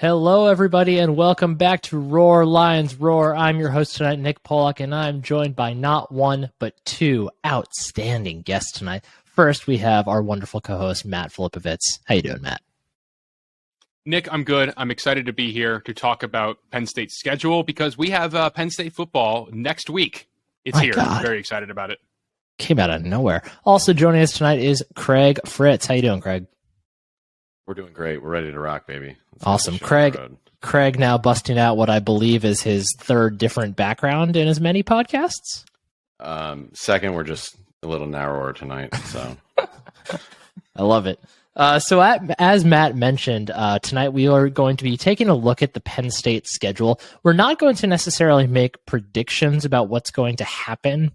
Hello, everybody, and welcome back to Roar Lions Roar. I'm your host tonight, Nick Pollock, and I'm joined by not one, but two outstanding guests tonight. First, we have our wonderful co-host, Matt Filipovitz. How you doing, Matt? Nick, I'm good. I'm excited to be here to talk about Penn State's schedule because we have Penn State football next week. It's here. God. I'm very excited about it. Came out of nowhere. Also joining us tonight is Craig Fritz. How you doing, Craig? We're doing great. We're ready to rock, baby. Awesome. Craig now busting out what I believe is his third different background in as many podcasts. Second, we're just a little narrower tonight. So I love it. As Matt mentioned, tonight we are going to be taking a look at the Penn State schedule. We're not going to necessarily make predictions about what's going to happen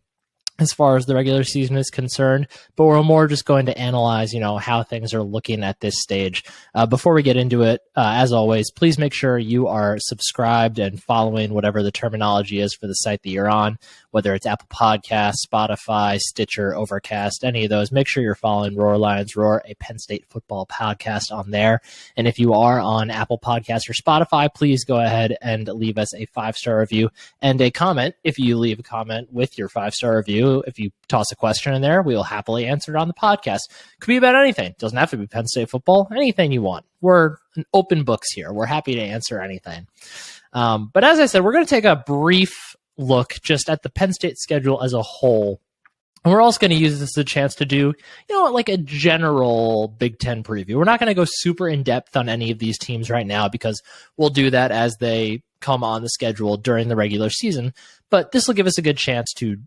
as far as the regular season is concerned, but we're more just going to analyze, how things are looking at this stage. Before we get into it, as always, please make sure you are subscribed and following whatever the terminology is for the site that you're on, whether it's Apple Podcasts, Spotify, Stitcher, Overcast, any of those. Make sure you're following Roar Lions Roar, a Penn State football podcast on there. And if you are on Apple Podcasts or Spotify, please go ahead and leave us a 5-star review and a comment. If you leave a comment with your 5-star review, if you toss a question in there, we will happily answer it on the podcast. Could be about anything. It doesn't have to be Penn State football. Anything you want. We're an open books here. We're happy to answer anything. But as I said, we're going to take a brief look just at the Penn State schedule as a whole. And we're also going to use this as a chance to do, like a general Big Ten preview. We're not going to go super in-depth on any of these teams right now because we'll do that as they come on the schedule during the regular season. But this will give us a good chance to,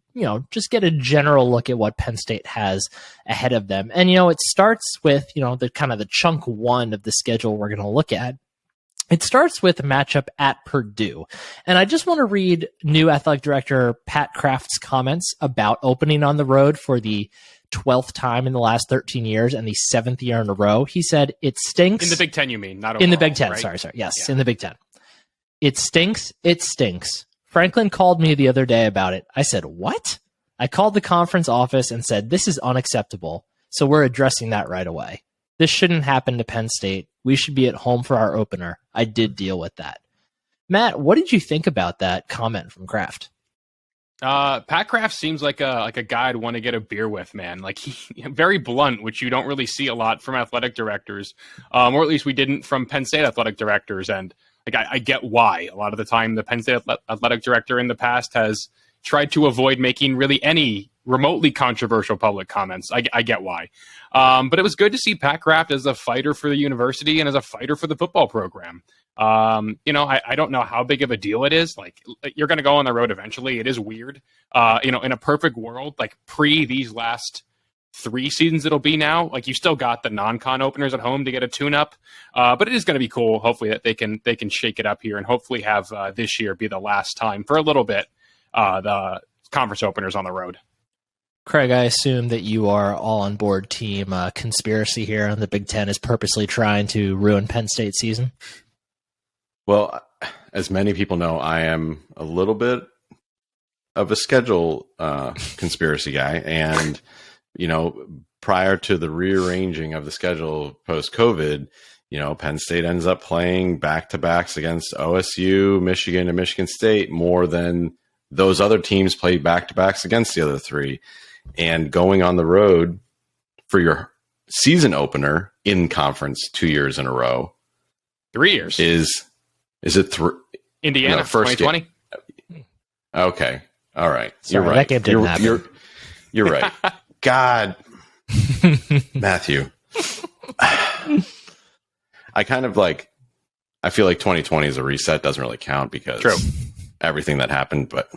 just get a general look at what Penn State has ahead of them. And, it starts with, the kind of the chunk one of the schedule we're going to look at. It starts with a matchup at Purdue. And I just want to read new athletic director Pat Kraft's comments about opening on the road for the 12th time in the last 13 years and the 7th year in a row. He said, it stinks. In the Big Ten, you mean? Not overall, in the Big Ten, right? sorry. Yes, yeah. In the Big Ten. It stinks. It stinks. Franklin called me the other day about it. I said, what? I called the conference office and said, this is unacceptable. So we're addressing that right away. This shouldn't happen to Penn State. We should be at home for our opener. I did deal with that. Matt, what did you think about that comment from Kraft? Pat Kraft seems like a guy I'd want to get a beer with, man. Like he very blunt, which you don't really see a lot from athletic directors, or at least we didn't from Penn State athletic directors. And I get why. A lot of the time, the Penn State athletic director in the past has tried to avoid making really any remotely controversial public comments. I get why. But it was good to see Pat Kraft as a fighter for the university and as a fighter for the football program. I don't know how big of a deal it is. Like, you're going to go on the road eventually. It is weird. In a perfect world, like pre these last 3 seasons it'll be now, like you still got the non-con openers at home to get a tune-up. But it is going to be cool, hopefully, that they can shake it up here and hopefully have this year be the last time for a little bit the conference openers on the road. Craig, I assume that you are all on board team conspiracy here, and the Big Ten is purposely trying to ruin Penn State's season? Well, as many people know, I am a little bit of a schedule conspiracy guy. And, prior to the rearranging of the schedule post-COVID, Penn State ends up playing back-to-backs against OSU, Michigan, and Michigan State more than those other teams played back-to-backs against the other three. And going on the road for your season opener in conference 2 years in a row. 3 years. Is it Indiana, first 2020? Okay. All right. Sorry, you're right. That game didn't happen. You're right. God, Matthew. I kind of I feel like 2020 is a reset. Doesn't really count because everything that happened. But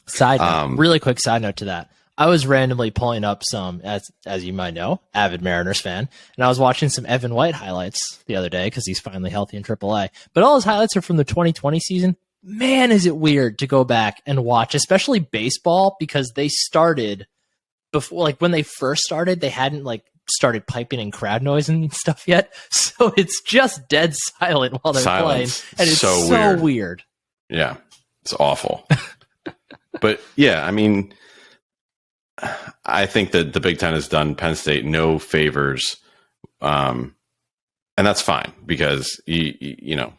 side note, really quick side note to that. I was randomly pulling up some, as you might know, avid Mariners fan, and I was watching some Evan White highlights the other day because he's finally healthy in AAA. But all his highlights are from the 2020 season. Man, is it weird to go back and watch, especially baseball, because they started before, like when they first started, they hadn't started piping in crowd noise and stuff yet. So it's just dead silent while they're playing. And it's so weird. Yeah, it's awful. But yeah, I mean, I think that the Big Ten has done Penn State no favors. I And that's fine because you know,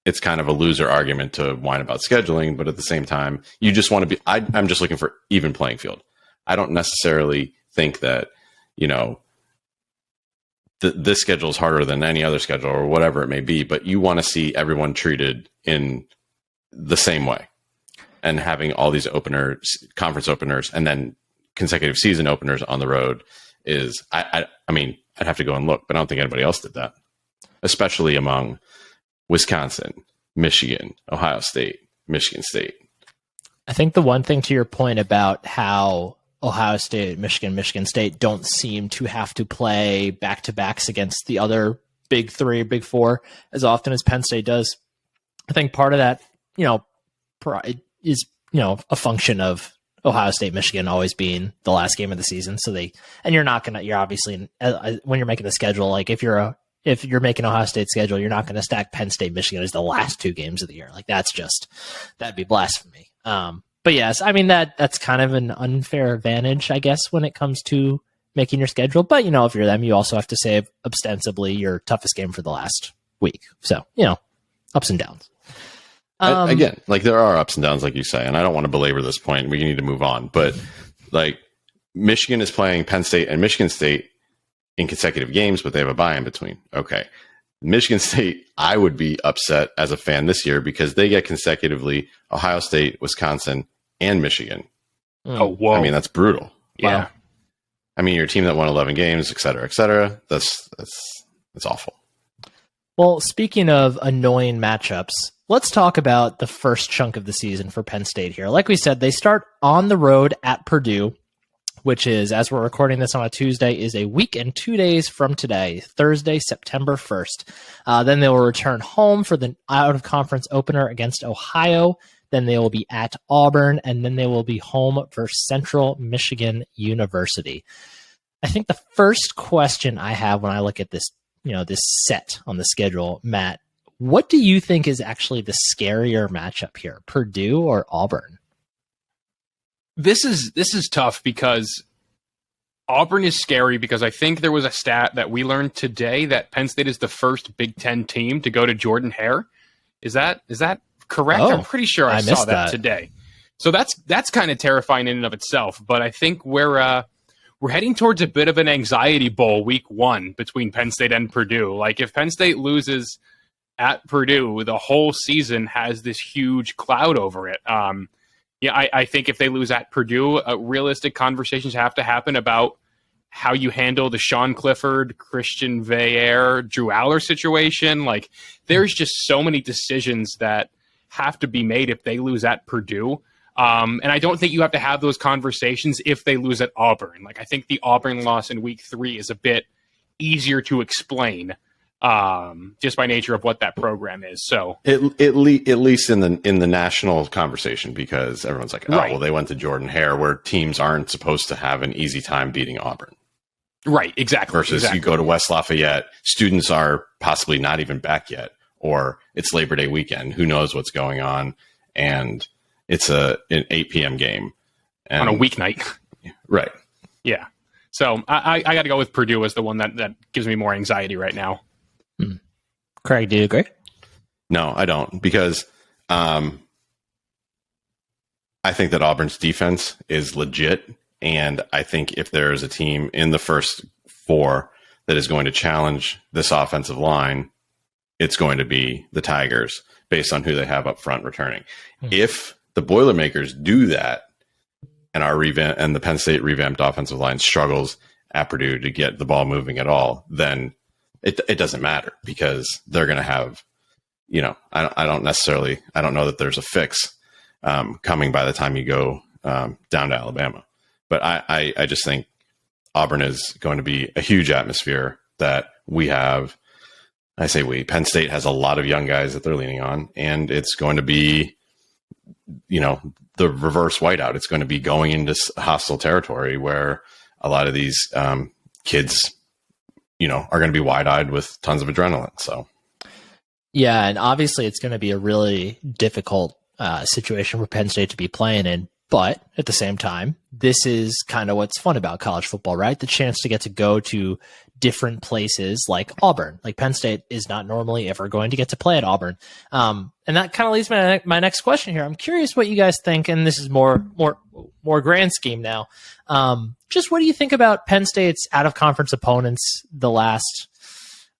it's kind of a loser argument to whine about scheduling, but at the same time, you just want to be, I'm just looking for even playing field. I don't necessarily think that, you know, this schedule is harder than any other schedule or whatever it may be, but you want to see everyone treated in the same way. And having all these conference openers, and then consecutive season openers on the road is, I mean, I'd have to go and look, but I don't think anybody else did that, especially among Wisconsin, Michigan, Ohio State, Michigan State. I think the one thing to your point about how Ohio State, Michigan State don't seem to have to play back-to-backs against the other big three, big four as often as Penn State does. I think part of that, you know, is, you know, a function of Ohio State, Michigan always being the last game of the season. So you're obviously, when you're making the schedule, like if you're making Ohio State schedule, you're not going to stack Penn State, Michigan as the last 2 games of the year. Like that'd be blasphemy. But yes, I mean, that's kind of an unfair advantage, I guess, when it comes to making your schedule. But, you know, if you're them, you also have to save ostensibly your toughest game for the last week. So, you know, ups and downs. Again, like there are ups and downs, like you say, and I don't want to belabor this point. We need to move on. But like Michigan is playing Penn State and Michigan State in consecutive games, but they have a bye in between. Okay. Michigan State, I would be upset as a fan this year because they get consecutively Ohio State, Wisconsin, and Michigan. Oh, whoa. I mean, that's brutal. Yeah. Wow. I mean, your team that won 11 games, et cetera, et cetera. That's awful. Well, speaking of annoying matchups, let's talk about the first chunk of the season for Penn State here. Like we said, they start on the road at Purdue, which is, as we're recording this on a Tuesday, is a week and 2 days from today, Thursday, September 1st. Then they will return home for the out-of-conference opener against Ohio. Then they will be at Auburn, and then they will be home versus Central Michigan University. I think the first question I have when I look at this, you know, this set on the schedule, Matt, what do you think is actually the scarier matchup here, Purdue or Auburn? This is tough because Auburn is scary because I think there was a stat that we learned today that Penn State is the first Big Ten team to go to Jordan-Hare. Is that correct? Oh, I'm pretty sure I saw that today. So that's kind of terrifying in and of itself. But I think we're heading towards a bit of an anxiety bowl week 1 between Penn State and Purdue. Like if Penn State loses at Purdue, the whole season has this huge cloud over it. Yeah, I think if they lose at Purdue, realistic conversations have to happen about how you handle the Sean Clifford, Christian Veillere, Drew Aller situation. Like, there's just so many decisions that have to be made if they lose at Purdue. And I don't think you have to have those conversations if they lose at Auburn. Like, I think the Auburn loss in week 3 is a bit easier to explain. Just by nature of what that program is. So at least in the national conversation, because everyone's like, oh, right. Well, they went to Jordan-Hare where teams aren't supposed to have an easy time beating Auburn. Right. Exactly. Versus you go to West Lafayette, students are possibly not even back yet, or it's Labor Day weekend. Who knows what's going on? And it's an 8 p.m. game on a weeknight. Right. Yeah. So I got to go with Purdue as the one that gives me more anxiety right now. Craig, do you agree? No, I don't, because I think that Auburn's defense is legit, and I think if there is a team in the first 4 that is going to challenge this offensive line, it's going to be the Tigers, based on who they have up front returning. If the Boilermakers do that, and the Penn State revamped offensive line struggles at Purdue to get the ball moving at all, then it doesn't matter, because they're going to have, you know, I don't know that there's a fix coming by the time you go down to Alabama. But I just think Auburn is going to be a huge atmosphere that we have. I say Penn State has a lot of young guys that they're leaning on, and it's going to be, you know, the reverse whiteout. It's going to be going into hostile territory where a lot of these kids, you know, are going to be wide-eyed with tons of adrenaline. So, yeah, and obviously it's going to be a really difficult situation for Penn State to be playing in. But at the same time, this is kind of what's fun about college football, right? The chance to get to go to different places like Auburn. Like Penn State is not normally ever going to get to play at Auburn. And that kind of leads me to my next question here. I'm curious what you guys think, and this is more grand scheme now. Just what do you think about Penn State's out of conference opponents the last,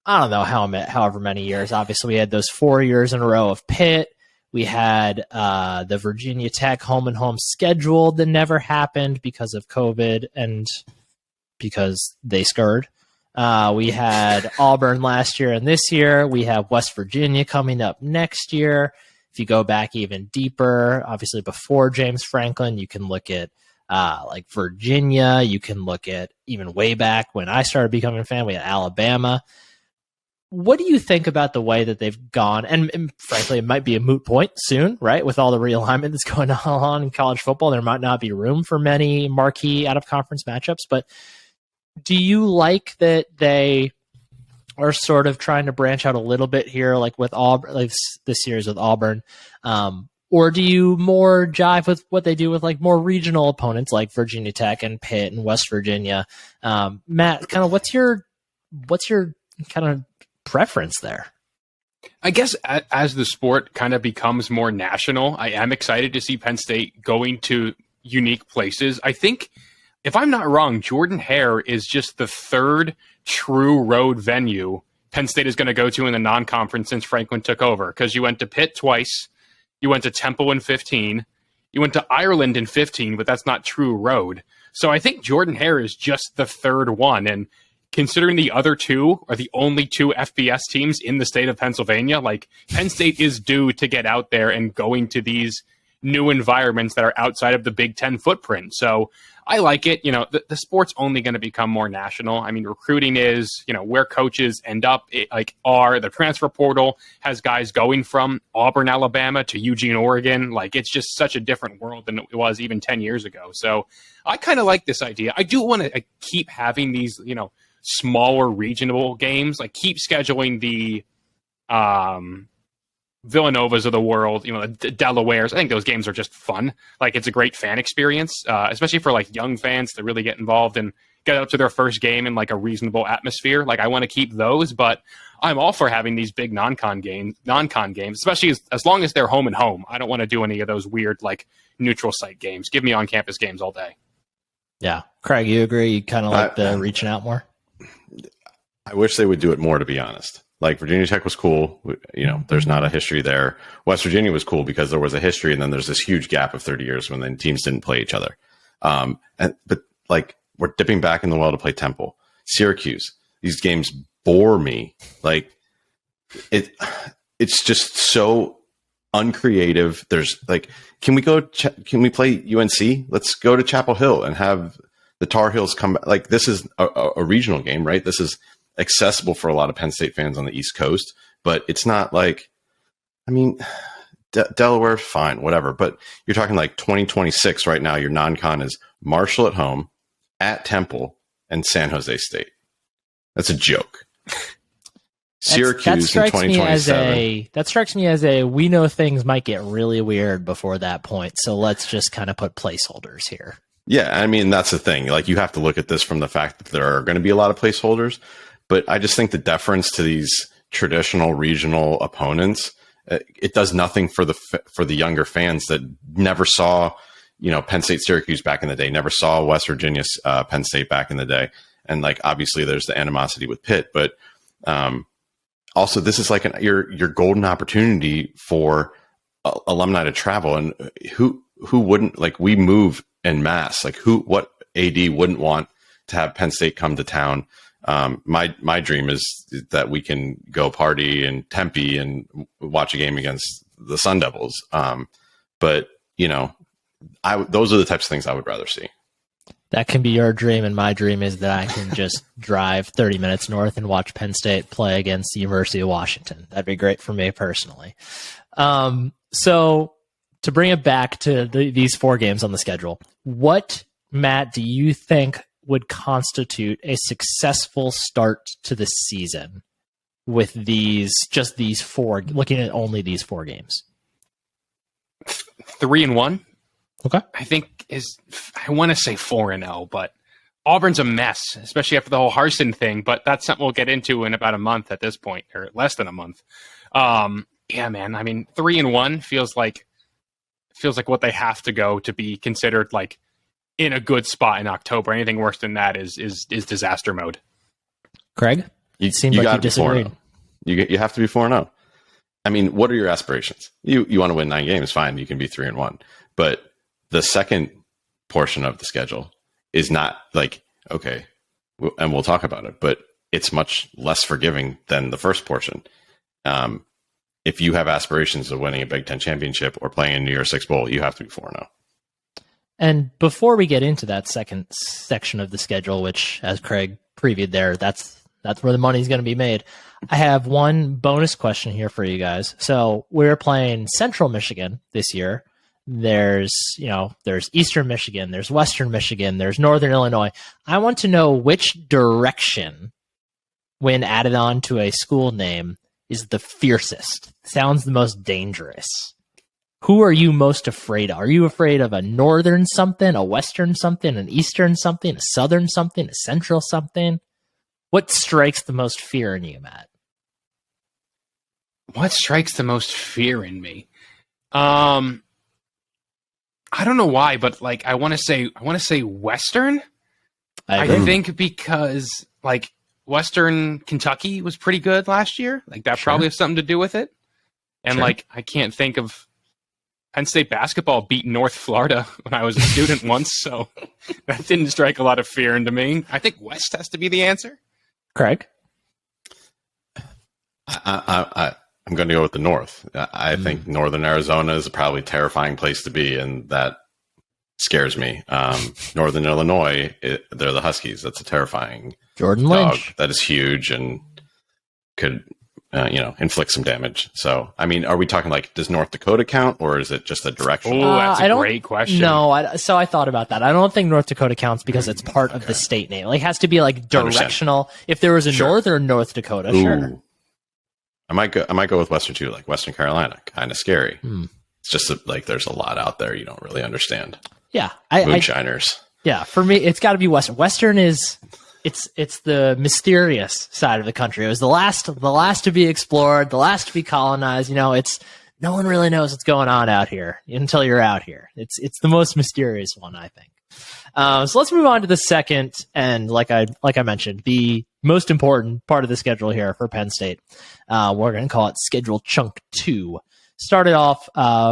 I don't know however many years? Obviously, we had those 4 years in a row of Pitt. We had the Virginia Tech home and home scheduled that never happened because of COVID and because they scurred. We had Auburn last year and this year. We have West Virginia coming up next year. If you go back even deeper, obviously before James Franklin, you can look at like Virginia. You can look at even way back when I started becoming a fan, we had Alabama. What do you think about the way that they've gone? And frankly, it might be a moot point soon, right? With all the realignment that's going on in college football, there might not be room for many marquee out-of-conference matchups. But do you like that they are sort of trying to branch out a little bit here, like with Auburn, like this series with Auburn? Or do you more jive with what they do with like more regional opponents like Virginia Tech and Pitt and West Virginia? Matt, kind of what's your kind of preference there? I guess as the sport kind of becomes more national, I am excited to see Penn State going to unique places. I think, if I'm not wrong, Jordan-Hare is just the third true road venue Penn State is going to go to in the non-conference since Franklin took over, because you went to Pitt twice, you went to Temple in 2015, you went to Ireland in 2015, but that's not true road. So I think Jordan-Hare is just the third one, and considering the other two are the only two FBS teams in the state of Pennsylvania, like Penn State is due to get out there and going to these new environments that are outside of the Big Ten footprint. So I like it. You know, the sport's only going to become more national. I mean, recruiting is, you know, where coaches end up, the transfer portal has guys going from Auburn, Alabama to Eugene, Oregon. Like, it's just such a different world than it was even 10 years ago. So I kind of like this idea. I do want to keep having these, you know, smaller regional games, like keep scheduling the Villanovas of the world, you know, the Delawares. I think those games are just fun. Like, it's a great fan experience, especially for like young fans to really get involved and get up to their first game in like a reasonable atmosphere. Like, I want to keep those, but I'm all for having these big non-con games, especially as long as they're home and home. I don't want to do any of those weird like neutral site games. Give me on campus games all day. Yeah. Craig, you agree? You kind of like the reaching out more? I wish they would do it more, to be honest. Like, Virginia Tech was cool. You know, there's not a history there. West Virginia was cool because there was a history, and then there's this huge gap of 30 years when the teams didn't play each other. But like, we're dipping back in the well to play Temple, Syracuse. These games bore me. Like, it's just so uncreative. There's like, can we play UNC? Let's go to Chapel Hill and have the Tar Heels come back. Like, this is a regional game, right? This is accessible for a lot of Penn State fans on the East Coast, but it's not like, I mean, Delaware, fine, whatever. But you're talking like 2026 right now. Your non-con is Marshall at home, at Temple, and San Jose State. That's a joke. Syracuse in 2027. That strikes me as we know things might get really weird before that point. So let's just kind of put placeholders here. Yeah, I mean, that's the thing. Like, you have to look at this from the fact that there are going to be a lot of placeholders. But I just think the deference to these traditional regional opponents, it does nothing for the younger fans that never saw, you know, Penn State Syracuse back in the day, never saw West Virginia Penn State back in the day. And like, obviously there's the animosity with Pitt, but also this is like your golden opportunity for alumni to travel. And who wouldn't, like, we move en masse, like what AD wouldn't want to have Penn State come to town? My dream is that we can go party in Tempe and watch a game against the Sun Devils. But you know, those are the types of things I would rather see. That can be your dream, and my dream is that I can just drive 30 minutes north and watch Penn State play against the University of Washington. That'd be great for me personally. So to bring it back to these 4 games on the schedule, what, Matt, do you think would constitute a successful start to the season with these 4, looking at only these 4 games? 3-1. Okay. I think I want to say 4-0, but Auburn's a mess, especially after the whole Harsin thing, but that's something we'll get into in about a month at this point, or less than a month. Yeah, man. I mean, 3-1 feels like what they have to go to be considered like in a good spot in October. Anything worse than that is disaster mode. Craig, You seemed like you disagreed. You have to be 4-0. I mean, what are your aspirations? You want to win 9 games, fine. You can be 3-1. But the second portion of the schedule is not like, okay, and we'll talk about it, but it's much less forgiving than the first portion. If you have aspirations of winning a Big Ten championship or playing a New Year's Six Bowl, you have to be 4-0. And before we get into that second section of the schedule, which, as Craig previewed there, that's where the money's going to be made. I have one bonus question here for you guys. So we're playing Central Michigan this year. There's Eastern Michigan, there's Western Michigan, there's Northern Illinois. I want to know which direction, when added on to a school name, is the fiercest, sounds the most dangerous. Who are you most afraid of? Are you afraid of a northern something, a western something, an eastern something, a southern something, a central something? What strikes the most fear in you, Matt? What strikes the most fear in me? I don't know why, but like I want to say Western. I think because like Western Kentucky was pretty good last year. Like that probably has something to do with it. And like I can't think of Penn State basketball beat North Florida when I was a student once, so that didn't strike a lot of fear into me. I think West has to be the answer. Craig? I'm going to go with the North. I think Northern Arizona is a probably terrifying place to be, and that scares me. Northern Illinois, they're the Huskies. That's a terrifying Jordan dog. Lynch. That is huge and could, inflict some damage. So, I mean, are we talking like, does North Dakota count, or is it just a direction? Oh, that's a great question. No, so I thought about that. I don't think North Dakota counts because it's part of the state name. Like, it has to be like directional. If there was a Northern North Dakota, sure. I might go with Western too, like Western Carolina. Kind of scary. It's just like there's a lot out there you don't really understand. Yeah, moonshiners. For me, it's got to be Western. Western is it's the mysterious side of the country. It was the last to be explored, the last to be colonized. It's no one really knows what's going on out here until you're out here. It's the most mysterious one, I think. So let's move on to the second, and like I mentioned, the most important part of the schedule here for Penn State. We're going to call it Schedule Chunk 2. Started off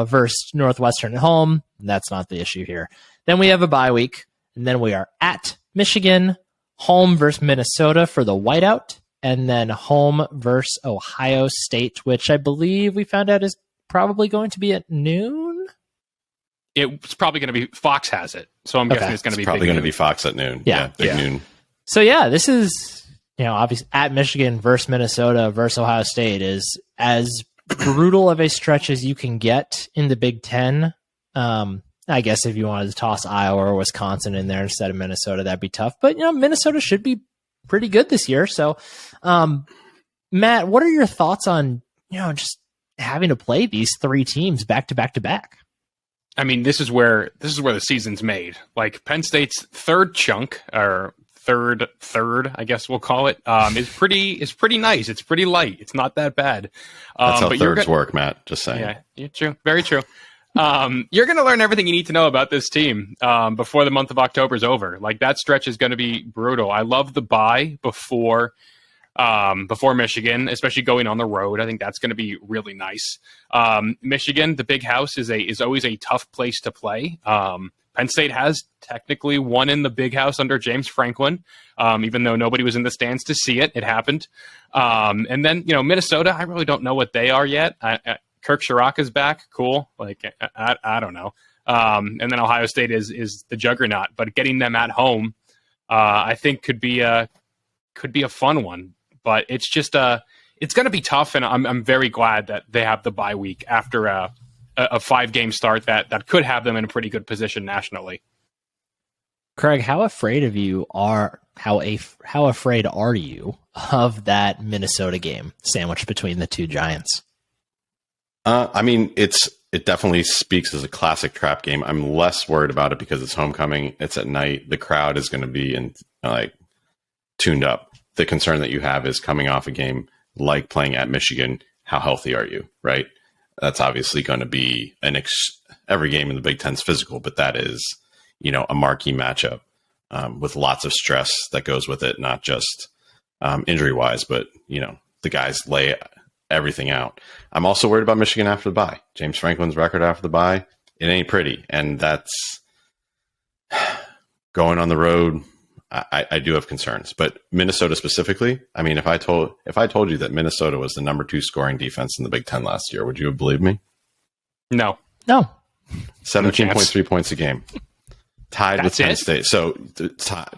versus Northwestern at home. That's not the issue here. Then we have a bye week, and then we are at Michigan, home versus Minnesota for the whiteout, and then home versus Ohio State, which I believe we found out is probably going to be at noon. It's probably going to be Fox has it, so I'm guessing it's going to be probably going to be Fox at noon. Yeah, big noon. So yeah, this is obviously at Michigan versus Minnesota versus Ohio State is as brutal of a stretch as you can get in the Big Ten. I guess if you wanted to toss Iowa or Wisconsin in there instead of Minnesota, that'd be tough. But Minnesota should be pretty good this year. So, Matt, what are your thoughts on just having to play these three teams back to back to back? I mean, this is where the season's made. Like Penn State's third chunk, or third, I guess we'll call it, is pretty nice. It's pretty light. It's not that bad. That's how thirds work, Matt. Just saying. Yeah, you're true. Very true. You're going to learn everything you need to know about this team before the month of October is over. Like that stretch is going to be brutal. I love the bye before Michigan, especially going on the road. I think that's going to be really nice. Michigan, the big house, is always a tough place to play. Penn State has technically won in the big house under James Franklin, even though nobody was in the stands to see it. It happened. And then, Minnesota, I really don't know what they are yet. Kirk Sherrocka's back. Cool. Like, I don't know. And then Ohio State is the juggernaut, but getting them at home, I think could be a fun one. But it's just it's going to be tough, and I'm very glad that they have the bye week after a 5-game start that could have them in a pretty good position nationally. Craig, how afraid are you of that Minnesota game sandwiched between the two giants? I mean, it's it definitely speaks as a classic trap game. I'm less worried about it because it's homecoming. It's at night. The crowd is going to be tuned up. The concern that you have is coming off a game like playing at Michigan. How healthy are you? Right. That's obviously going to be every game in the Big Ten's physical, but that is, a marquee matchup with lots of stress that goes with it, not just injury wise, but the guys lay everything out. I'm also worried about Michigan after the bye. James Franklin's record after the bye, it ain't pretty. And that's going on the road. I do have concerns, but Minnesota specifically, I mean, if I told you that Minnesota was the number 2 scoring defense in the Big Ten last year, would you have believed me? No. 17.3 points a game. Tied That's with Penn it? State. So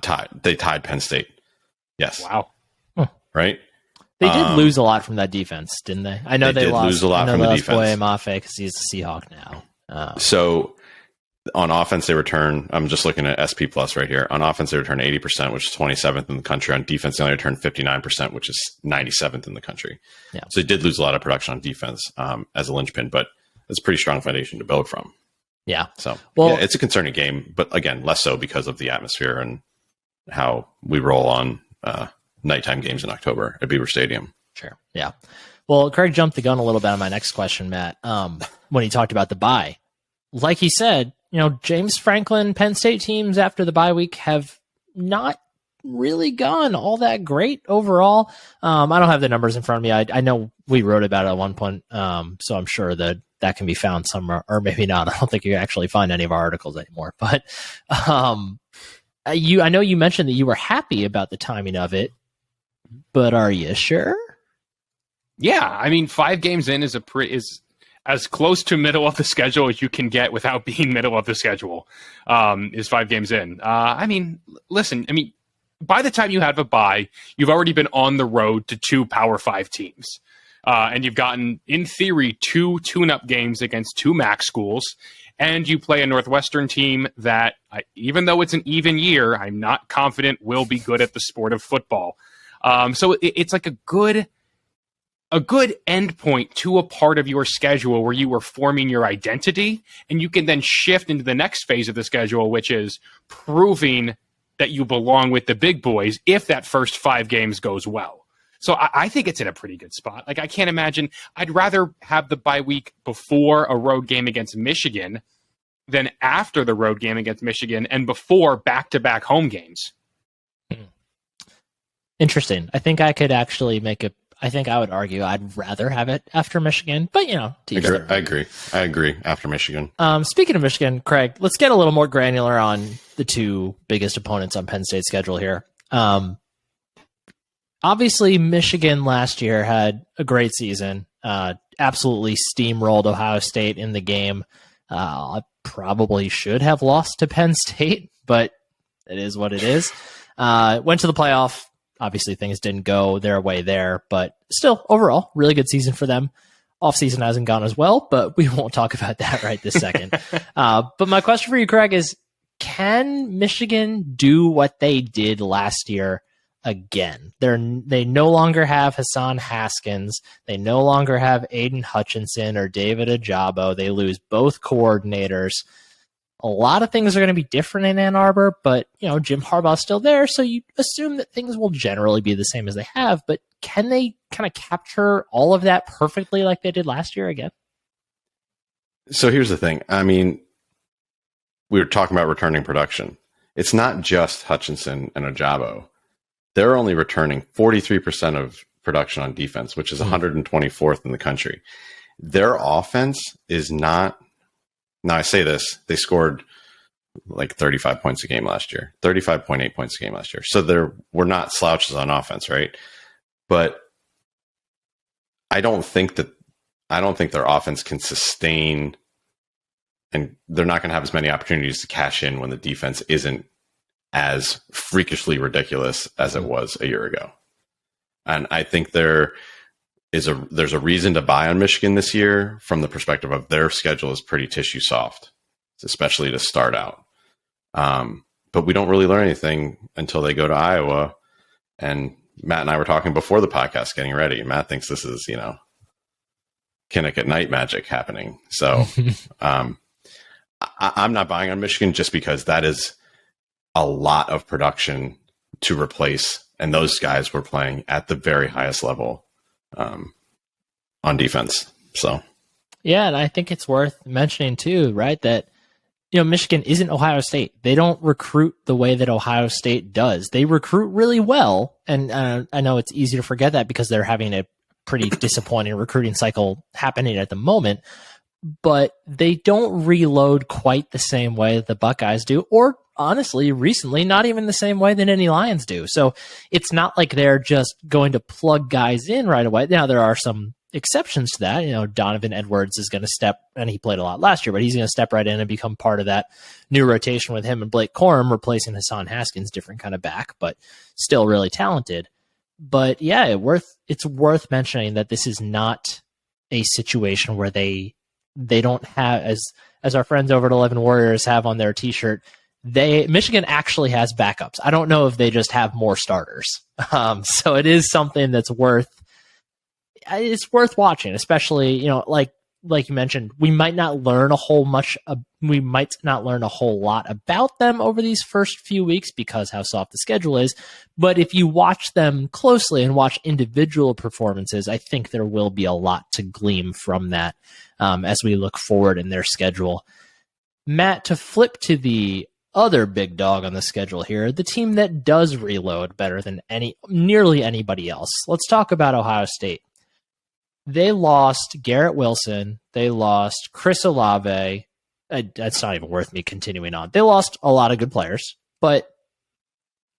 tied. They tied Penn State. Yes. Wow. Right? They did lose a lot from that defense, didn't they? I know they lost, lose a lot from the defense. Boye Mafe because he's a Seahawk now. So on offense, they return. I'm just looking at SP Plus right here. On offense, they return 80%, which is 27th in the country. On defense, they only return 59%, which is 97th in the country. Yeah. So they did lose a lot of production on defense as a linchpin, but it's a pretty strong foundation to build from. Yeah. So it's a concerning game, but again, less so because of the atmosphere and how we roll on nighttime games in October at Beaver Stadium. Sure. Yeah. Well, Craig jumped the gun a little bit on my next question, Matt, when he talked about the bye. Like he said, James Franklin, Penn State teams after the bye week have not really gone all that great overall. I don't have the numbers in front of me. I know we wrote about it at one point, so I'm sure that can be found somewhere, or maybe not. I don't think you can actually find any of our articles anymore. But I know you mentioned that you were happy about the timing of it, but are you sure? Yeah, I mean, 5 games in is as close to middle of the schedule as you can get without being middle of the schedule. Is 5 games in. I mean, listen. I mean, by the time you have a bye, you've already been on the road to 2 Power 5 teams. And you've gotten, in theory, 2 tune-up games against 2 MAC schools, and you play a Northwestern team that, even though it's an even year, I'm not confident will be good at the sport of football. So it's like a good endpoint to a part of your schedule where you are forming your identity, and you can then shift into the next phase of the schedule, which is proving that you belong with the big boys if that first 5 games goes well. So I think it's in a pretty good spot. Like, I can't imagine. I'd rather have the bye week before a road game against Michigan than after the road game against Michigan and before back-to-back home games. Interesting. I think I could actually I think I would argue I'd rather have it after Michigan, but I agree after Michigan. Speaking of Michigan, Craig, let's get a little more granular on the 2 biggest opponents on Penn State's schedule here. Obviously, Michigan last year had a great season, absolutely steamrolled Ohio State in the game. Probably should have lost to Penn State, but it is what it is. Went to the playoff. Obviously, things didn't go their way there, but still, overall, really good season for them. Offseason hasn't gone as well, but we won't talk about that right this second. But my question for you, Craig, is can Michigan do what they did last year again? They no longer have Hassan Haskins. They no longer have Aiden Hutchinson or David Ajabo. They lose both coordinators. A lot of things are going to be different in Ann Arbor, but Jim Harbaugh's still there, so you assume that things will generally be the same as they have. But can they kind of capture all of that perfectly like they did last year again? So here's the thing. I mean, we were talking about returning production. It's not just Hutchinson and Ajabo. They're only returning 43% of production on defense, which is 124th in the country. Their offense is not. Now, I say this, they scored like 35 points a game last year, 35.8 points a game last year. So we're not slouches on offense, right? But I don't think their offense can sustain, and they're not going to have as many opportunities to cash in when the defense isn't as freakishly ridiculous as it was a year ago. And I think there's a reason to buy on Michigan this year from the perspective of their schedule is pretty tissue soft, especially to start out. But we don't really learn anything until they go to Iowa. And Matt and I were talking before the podcast, getting ready. Matt thinks this is, Kinnick Night magic happening. So I'm not buying on Michigan just because that is a lot of production to replace. And those guys were playing at the very highest level on defense. So, yeah, and I think it's worth mentioning too, right, that Michigan isn't Ohio State. They don't recruit the way that Ohio State does. They recruit really well, and I know it's easy to forget that because they're having a pretty disappointing recruiting cycle happening at the moment, but they don't reload quite the same way that the Buckeyes do, or honestly, recently, not even the same way that any Lions do. So it's not like they're just going to plug guys in right away. Now, there are some exceptions to that. Donovan Edwards is going to step, and he played a lot last year, but he's going to step right in and become part of that new rotation with him and Blake Corum, replacing Hassan Haskins, different kind of back, but still really talented. But yeah, it's worth mentioning that this is not a situation where they don't have, as our friends over at 11 Warriors have on their t-shirt, Michigan actually has backups. I don't know if they just have more starters. So it is something that's worth watching, especially, like you mentioned, we might not learn a whole lot about them over these first few weeks because how soft the schedule is. But if you watch them closely and watch individual performances, I think there will be a lot to glean from that as we look forward in their schedule. Matt, to flip to the other big dog on the schedule here, the team that does reload better than nearly anybody else. Let's talk about Ohio State. They lost Garrett Wilson. They lost Chris Olave. That's not even worth me continuing on. They lost a lot of good players, but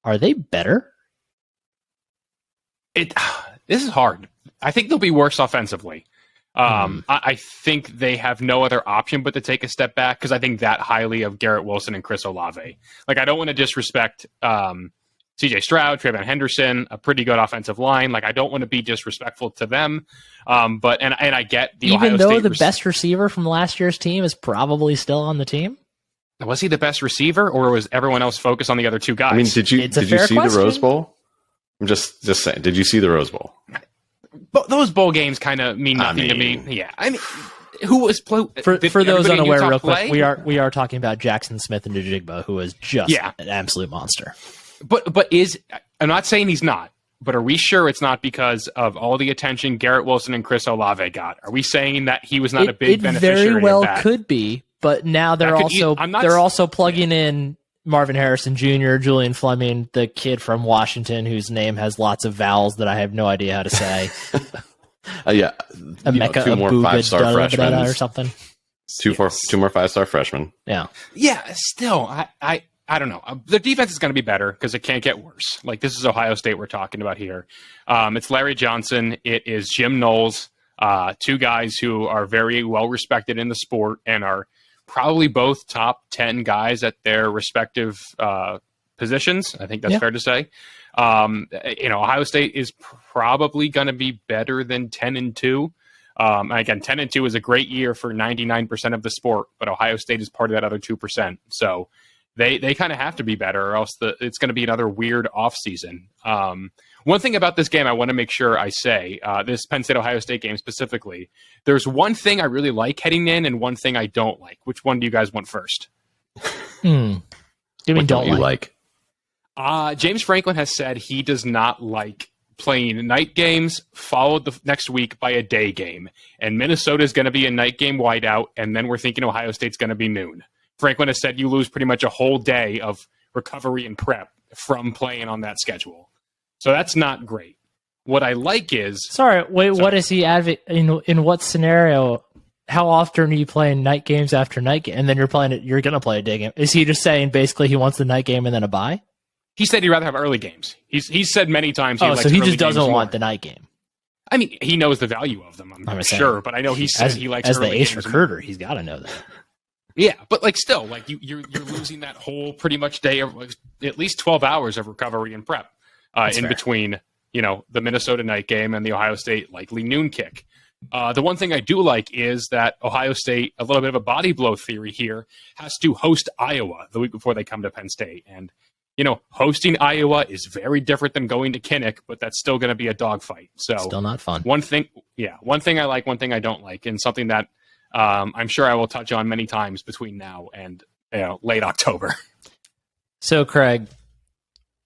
are they better? This is hard. I think they'll be worse offensively. I think they have no other option but to take a step back because I think that highly of Garrett Wilson and Chris Olave. Like, I don't want to disrespect CJ Stroud, Trayvon Henderson, a pretty good offensive line. Like, I don't want to be disrespectful to them. But I get the even Ohio though State the best receiver from last year's team is probably still on the team. Was he the best receiver, or was everyone else focused on the other two guys? I mean, did you see question. the Rose Bowl? I'm just saying. Did you see the Rose Bowl? But those bowl games kind of mean nothing to me. Yeah, I mean, who was for those unaware? Real quick, we are talking about Jackson Smith and Njigba, who is just an absolute monster. But I'm not saying he's not. But are we sure it's not because of all the attention Garrett Wilson and Chris Olave got? Are we saying that he was not a big beneficiary? It very well of that? Could be, but now they're also plugging in Marvin Harrison Jr., Julian Fleming, the kid from Washington whose name has lots of vowels that I have no idea how to say. Two more 5-star freshmen or something. Two more 5-star freshmen. Yeah. Yeah. Still, I don't know. The defense is going to be better because it can't get worse. Like, this is Ohio State we're talking about here. It's Larry Johnson. It is Jim Knowles, two guys who are very well respected in the sport and are probably both top 10 guys at their respective positions. I think that's fair to say. Ohio State is probably going to be better than 10-2. Again, 10-2 is a great year for 99% of the sport, but Ohio State is part of that other 2%. So they kind of have to be better, or else it's going to be another weird offseason. One thing about this game I want to make sure I say, this Penn State-Ohio State game specifically, there's one thing I really like heading in and one thing I don't like. Which one do you guys want first? What don't you like? James Franklin has said he does not like playing night games followed the next week by a day game. And Minnesota is going to be a night game whiteout, and then we're thinking Ohio State's going to be noon. Franklin has said you lose pretty much a whole day of recovery and prep from playing on that schedule. So that's not great. What I like is... What is he in what scenario? How often are you playing night games after night game? And then you're going to play a day game. Is he just saying basically he wants the night game and then a bye? He said he'd rather have early games. He's said many times he likes so he early just doesn't games want more. the night game. I mean, he knows the value of them, I'm sure, but I know he said he likes early games. As the ace recruiter, he's got to know that. Yeah, but still, you're losing that whole pretty much day of at least 12 hours of recovery and prep between the Minnesota night game and the Ohio State likely noon kick. The one thing I do like is that Ohio State, a little bit of a body blow theory here, has to host Iowa the week before they come to Penn State, and hosting Iowa is very different than going to Kinnick, but that's still going to be a dogfight. So Still not fun. One thing I like, one thing I don't like, and something that I'm sure I will touch on many times between now and late October. So, Craig,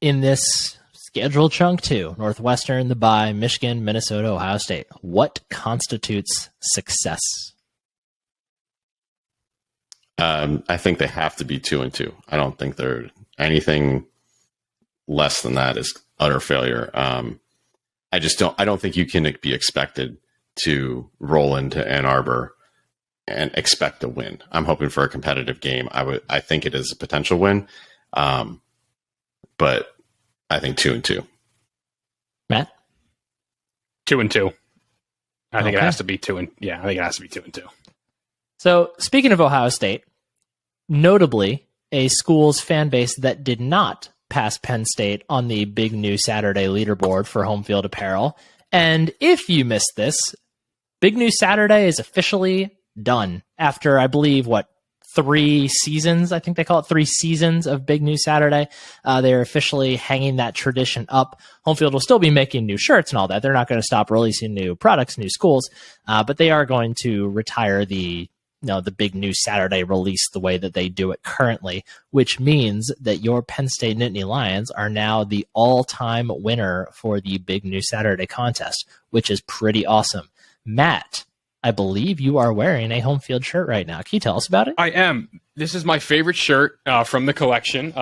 in this schedule chunk 2, Northwestern, the bye, Michigan, Minnesota, Ohio State, what constitutes success? I think they have to be 2-2. I don't think they're anything less than that is utter failure. I don't think you can be expected to roll into Ann Arbor and expect a win. I'm hoping for a competitive game. I think it is a potential win. But I think 2-2. Matt? 2-2. I think it has to be 2 and I think it has to be 2-2. So, speaking of Ohio State, notably, a school's fan base that did not pass Penn State on the big new Saturday leaderboard for home field apparel. And if you missed this, Big New Saturday is officially done after, I believe, 3 seasons? I think they call it 3 seasons of Big New Saturday. They're officially hanging that tradition up. Home field will still be making new shirts and all that. They're not going to stop releasing new products, new schools, but they are going to retire the Big New Saturday release the way that they do it currently, which means that your Penn State Nittany Lions are now the all-time winner for the Big New Saturday contest, which is pretty awesome. Matt, I believe you are wearing a home field shirt right now. Can you tell us about it? I am. This is my favorite shirt from the collection.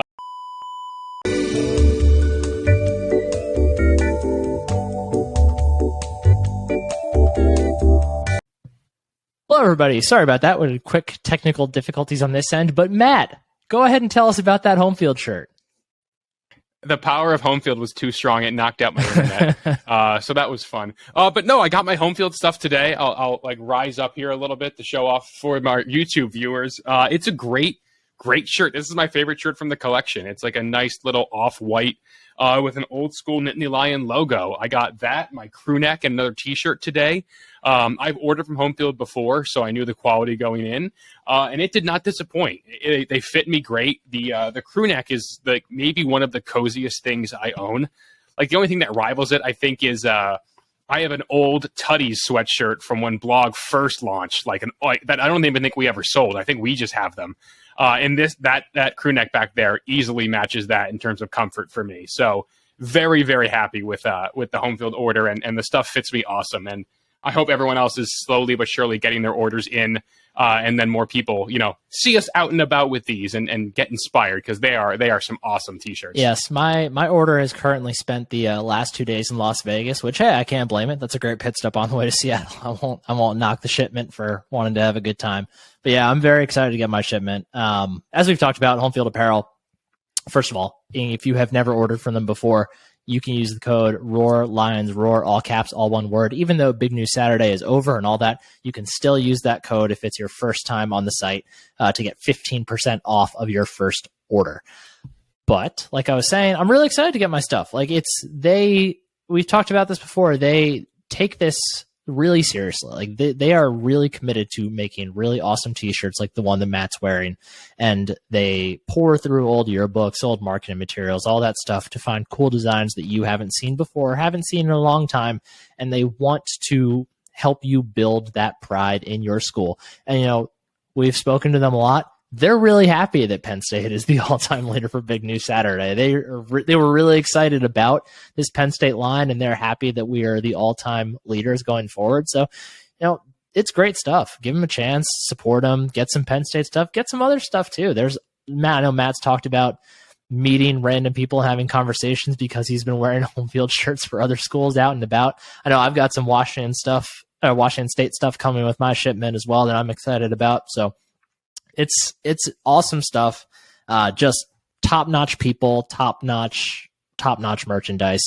Hello, everybody. Sorry about that. We had quick technical difficulties on this end. But Matt, go ahead and tell us about that home field shirt. The power of home field was too strong. It knocked out my internet. So that was fun. But no, I got my home field stuff today. I'll rise up here a little bit to show off for my YouTube viewers. It's a great shirt. This is my favorite shirt from the collection. It's like a nice little off-white with an old school Nittany Lion logo. I got that, my crew neck, and another t-shirt today. I've ordered from home field before, so I knew the quality going in, and it did not disappoint. They fit me great. The crew neck is maybe one of the coziest things I own. Like the only thing that rivals it, I think, is I have an old Tutties sweatshirt from when Blog first launched, that I don't even think we ever sold. I think we just have them. And that crew neck back there easily matches that in terms of comfort for me. So very, very happy with the home field order, and the stuff fits me awesome. And I hope everyone else is slowly but surely getting their orders in, and then more people, see us out and about with these and get inspired, because they are some awesome t-shirts. Yes, my order has currently spent the last 2 days in Las Vegas, which, hey, I can't blame it. That's a great pit stop on the way to Seattle. I won't knock the shipment for wanting to have a good time. But yeah, I'm very excited to get my shipment. As we've talked about, Home Field Apparel, first of all, if you have never ordered from them before, you can use the code ROAR Lions, ROAR, all caps, all one word. Even though Big News Saturday is over and all that, you can still use that code if it's your first time on the site to get 15% off of your first order. But like I was saying, I'm really excited to get my stuff. We've talked about this before. They take this really seriously. Like they are really committed to making really awesome t-shirts like the one that Matt's wearing, and they pour through old yearbooks, old marketing materials, all that stuff to find cool designs that you haven't seen before, haven't seen in a long time, and they want to help you build that pride in your school. And we've spoken to them a lot. They're really happy that Penn State is the all-time leader for Big News Saturday. They were really excited about this Penn State line, and they're happy that we are the all-time leaders going forward. So, it's great stuff. Give them a chance, support them, get some Penn State stuff, get some other stuff too. I know Matt's talked about meeting random people, having conversations because he's been wearing home field shirts for other schools out and about. I know I've got some Washington State stuff coming with my shipment as well that I'm excited about. So, it's awesome stuff. Just top-notch people, top-notch merchandise.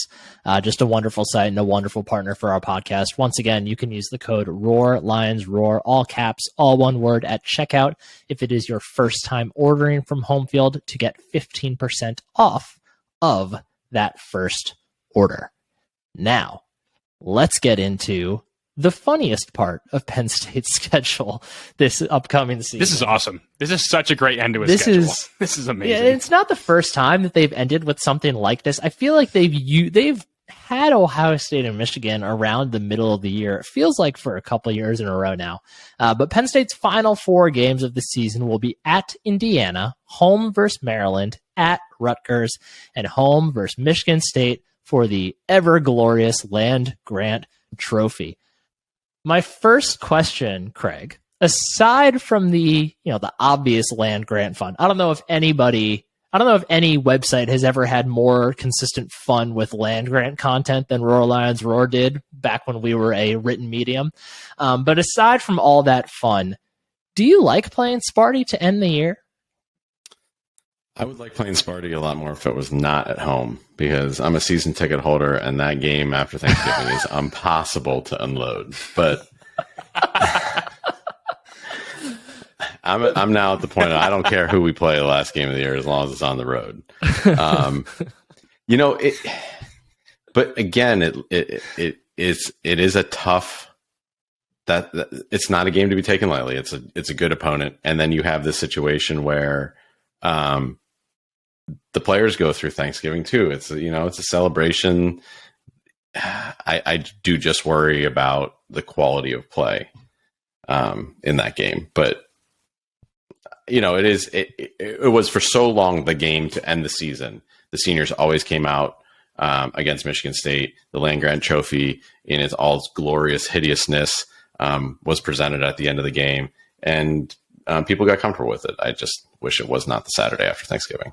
Just a wonderful site and a wonderful partner for our podcast. Once again, you can use the code ROAR Lions, ROAR, all caps, all one word at checkout if it is your first time ordering from Home Field to get 15% off of that first order. Now, let's get into the funniest part of Penn State's schedule this upcoming season. This is awesome. This is such a great end to a schedule. This is amazing. Yeah, it's not the first time that they've ended with something like this. I feel like they've had Ohio State and Michigan around the middle of the year. It feels like for a couple of years in a row now. But Penn State's final 4 games of the season will be at Indiana, home versus Maryland, at Rutgers, and home versus Michigan State for the ever-glorious land-grant trophy. My first question, Craig, aside from the obvious land grant fund, I don't know if any website has ever had more consistent fun with land grant content than Roar Lions Roar did back when we were a written medium. But aside from all that fun, do you like playing Sparty to end the year? I would like playing Sparty a lot more if it was not at home, because I'm a season ticket holder and that game after Thanksgiving is impossible to unload. But I'm now at the point of, I don't care who we play the last game of the year as long as it's on the road. But again, it is a tough. That it's not a game to be taken lightly. It's a good opponent, and then you have this situation where the players go through Thanksgiving too. It's a celebration. I do just worry about the quality of play in that game, but it was for so long the game to end the season. The seniors always came out against Michigan State. The land-grant trophy in its glorious hideousness was presented at the end of the game, and people got comfortable with it. I just wish it was not the Saturday after Thanksgiving.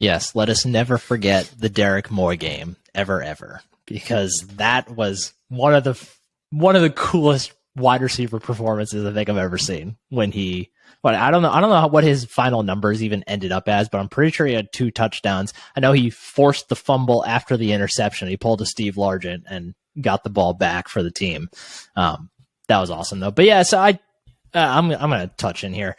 Yes, let us never forget the Derek Moore game ever, because that was one of the coolest wide receiver performances I think I've ever seen. I don't know what his final numbers even ended up as, but I'm pretty sure he had 2 touchdowns. I know he forced the fumble after the interception. He pulled a Steve Largent and got the ball back for the team. That was awesome though. But yeah, so I'm going to touch in here.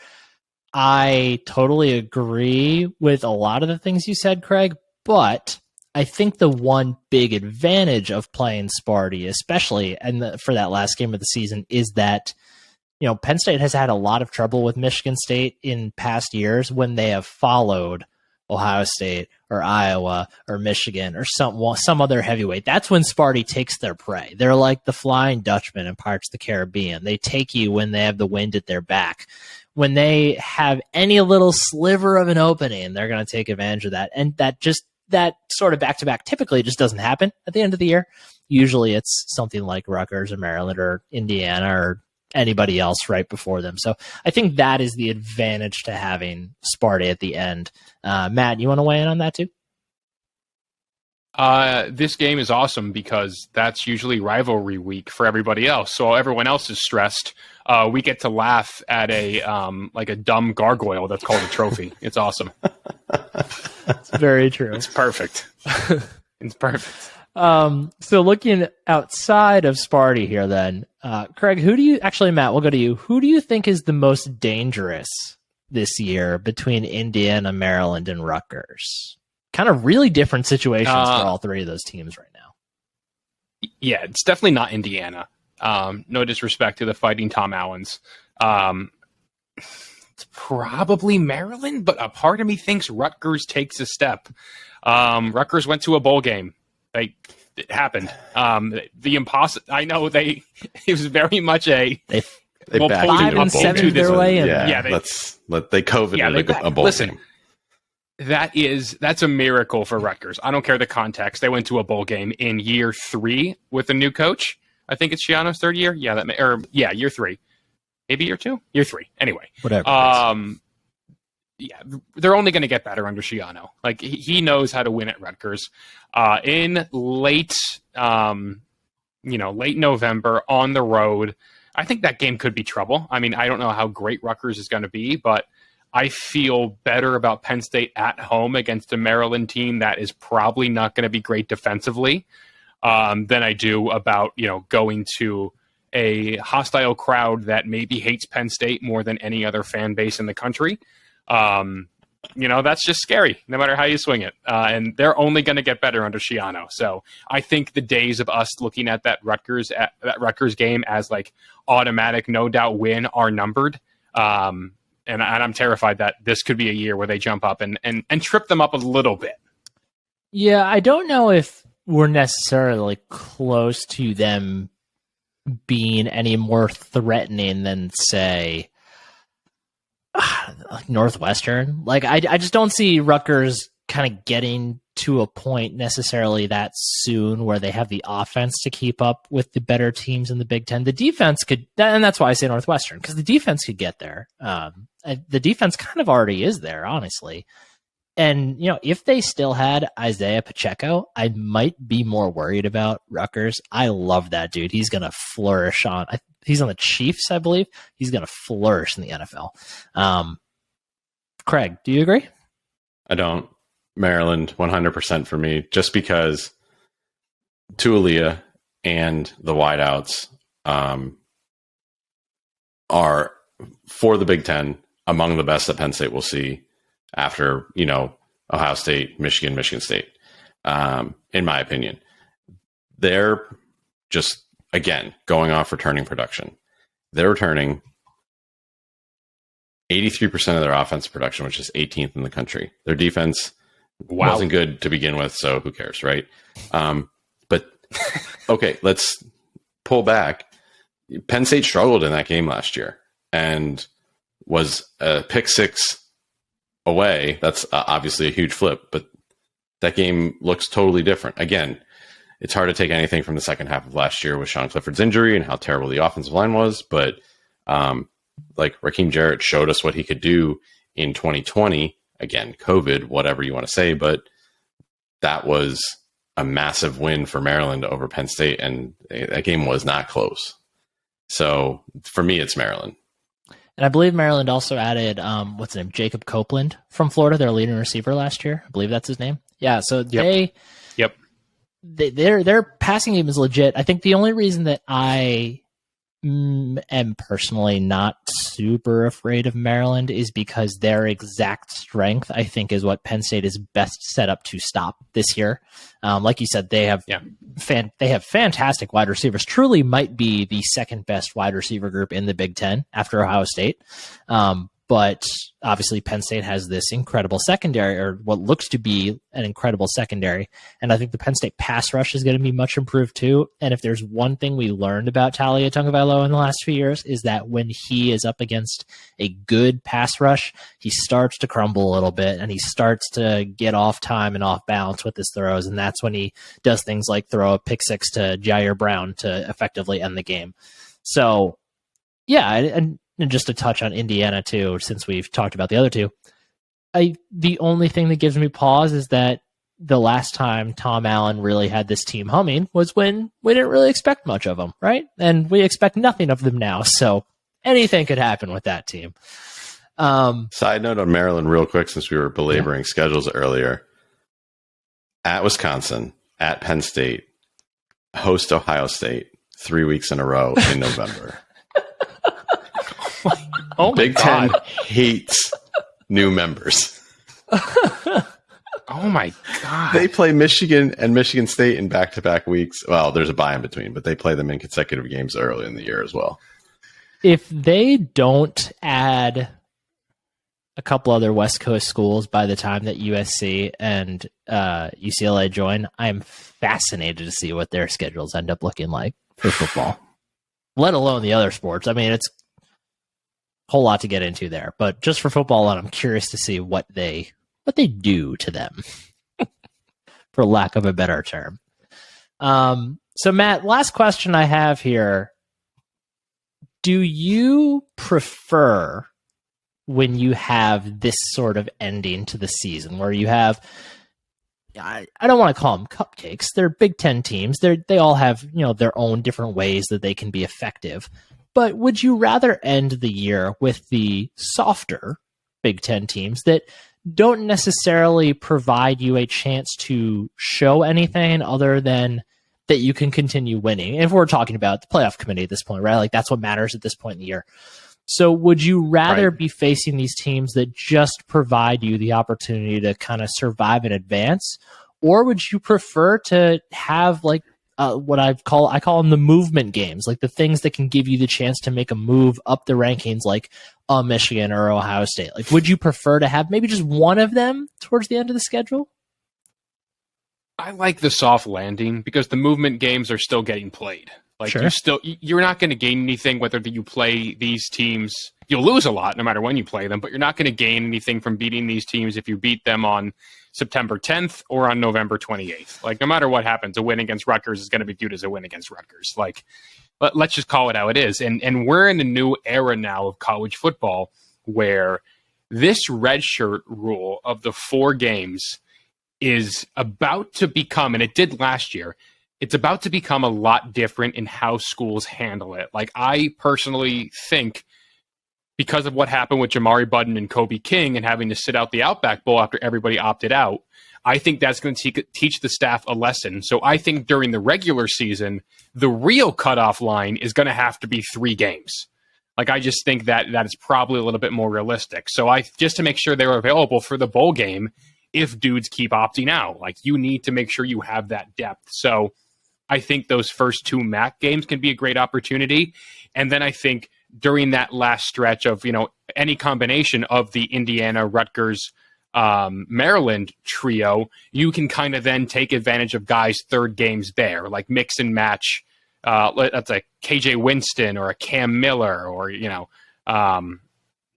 I totally agree with a lot of the things you said, Craig, but I think the one big advantage of playing Sparty, especially for that last game of the season, is that Penn State has had a lot of trouble with Michigan State in past years when they have followed Ohio State or Iowa or Michigan or some other heavyweight. That's when Sparty takes their prey. They're like the Flying Dutchman in Pirates of the Caribbean. They take you when they have the wind at their back. When they have any little sliver of an opening, they're going to take advantage of that. And that sort of back-to-back typically just doesn't happen at the end of the year. Usually it's something like Rutgers or Maryland or Indiana or anybody else right before them. So I think that is the advantage to having Sparty at the end. Matt, you want to weigh in on that too? This game is awesome because that's usually rivalry week for everybody else. So everyone else is stressed. We get to laugh at a dumb gargoyle that's called a trophy. It's awesome. It's very true. It's perfect. It's perfect. So looking outside of Sparty here then, Craig, Matt, we'll go to you. Who do you think is the most dangerous this year between Indiana, Maryland, and Rutgers? Kind of really different situations for all 3 of those teams right now. Yeah, it's definitely not Indiana. No disrespect to the Fighting Tom Allens. It's probably Maryland, but a part of me thinks Rutgers takes a step. Rutgers went to a bowl game. It happened. I know it was very much they we'll backed pull into you a up bowl seven game. their way in. They coveted a bowl listen, game. That's a miracle for Rutgers. I don't care the context. They went to a bowl game in year 3 with a new coach. I think it's Shiano's 3rd year. Yeah, year 3, maybe year 2, year 3. Anyway, whatever. Yeah, they're only going to get better under Shiano. Like he knows how to win at Rutgers. In late November on the road, I think that game could be trouble. I mean, I don't know how great Rutgers is going to be, but I feel better about Penn State at home against a Maryland team that is probably not going to be great defensively than I do about, going to a hostile crowd that maybe hates Penn State more than any other fan base in the country. that's just scary, no matter how you swing it. And they're only going to get better under Schiano. So I think the days of us looking at that Rutgers game as like automatic, no doubt win are numbered. And I'm terrified that this could be a year where they jump up and trip them up a little bit. Yeah, I don't know if we're necessarily close to them being any more threatening than, say, Northwestern. Like, I just don't see Rutgers kind of getting to a point necessarily that soon where they have the offense to keep up with the better teams in the Big Ten. The defense could, and that's why I say Northwestern, because the defense could get there. The defense kind of already is there, honestly. And, if they still had Isaiah Pacheco, I might be more worried about Rutgers. I love that dude. He's going to flourish he's on the Chiefs, I believe. He's going to flourish in the NFL. Craig, do you agree? I don't. Maryland, 100% for me, just because Tualia and the wideouts are, for the Big Ten, among the best that Penn State will see after, Ohio State, Michigan State, in my opinion. They're just, again, going off returning production. They're returning 83% of their offensive production, which is 18th in the country. Their defense wasn't good to begin with, so who cares, right? But, okay, let's pull back. Penn State struggled in that game last year and was a pick six away. That's obviously a huge flip, but that game looks totally different. Again, it's hard to take anything from the second half of last year with Sean Clifford's injury and how terrible the offensive line was, but like Raheem Jarrett showed us what he could do in 2020. Again, COVID, whatever you want to say, but that was a massive win for Maryland over Penn State, and that game was not close. So for me, it's Maryland. And I believe Maryland also added, what's his name, Jacob Copeland from Florida, their leading receiver last year. I believe that's his name. Yeah, so their passing game is legit. I think the only reason that I am personally not super afraid of Maryland is because their exact strength, I think, is what Penn State is best set up to stop this year. Like you said, they have fantastic wide receivers. Truly might be the second best wide receiver group in the Big Ten after Ohio State. But obviously Penn State has this incredible secondary, or what looks to be an incredible secondary. And I think the Penn State pass rush is going to be much improved too. And if there's one thing we learned about Talia Tagovailoa in the last few years, is that when he is up against a good pass rush, he starts to crumble a little bit and he starts to get off time and off balance with his throws. And that's when he does things like throw a pick six to Jair Brown to effectively end the game. So yeah, and just to touch on Indiana too, since we've talked about the other two, the only thing that gives me pause is that the last time Tom Allen really had this team humming was when we didn't really expect much of them, right? And we expect nothing of them now. So anything could happen with that team. Side note on Maryland real quick, since we were belaboring schedules earlier. At Wisconsin, at Penn State, host Ohio State 3 weeks in a row in November. Oh Big Ten hates new members. Oh my God. They play Michigan and Michigan State in back-to-back weeks. Well, there's a bye in between, but they play them in consecutive games early in the year as well. If they don't add a couple other West Coast schools by the time that USC and UCLA join, I'm fascinated to see what their schedules end up looking like for football, let alone the other sports. I mean, it's whole lot to get into there, but just for football, and I'm curious to see what they do to them, for lack of a better term. So Matt, last question I have here: do you prefer when you have this sort of ending to the season, where you have, I don't want to call them cupcakes, they're Big Ten teams, they all have their own different ways that they can be effective? But would you rather end the year with the softer Big Ten teams that don't necessarily provide you a chance to show anything other than that you can continue winning? If we're talking about the playoff committee at this point, right? Like, that's what matters at this point in the year. So would you rather Right. be facing these teams that just provide you the opportunity to kind of survive in advance, or would you prefer to have like what I call them the movement games, like the things that can give you the chance to make a move up the rankings, like Michigan or Ohio State? Like, would you prefer to have maybe just one of them towards the end of the schedule? I like the soft landing because the movement games are still getting played. Like Sure. you're not going to gain anything whether you play these teams. You'll lose a lot no matter when you play them, but you're not going to gain anything from beating these teams if you beat them on September 10th or on November 28th. Like no matter what happens, a win against Rutgers is going to be viewed as a win against Rutgers. Like let's just call it how it is. And we're in a new era now of college football where this redshirt rule of the 4 games is about to become, and it did last year, it's about to become a lot different in how schools handle it. Like I personally think because of what happened with Jamari Budden and Kobe King and having to sit out the Outback Bowl after everybody opted out, I think that's going to teach the staff a lesson. So I think during the regular season, the real cutoff line is going to have to be 3 games. Like I just think that is probably a little bit more realistic. So just to make sure they're available for the bowl game, if dudes keep opting out, like you need to make sure you have that depth. So I think those first 2 MAC games can be a great opportunity. And then I think during that last stretch of, any combination of the Indiana, Rutgers, Maryland trio, you can kind of then take advantage of guys' third games there, like mix and match. That's a KJ Winston or a Cam Miller or,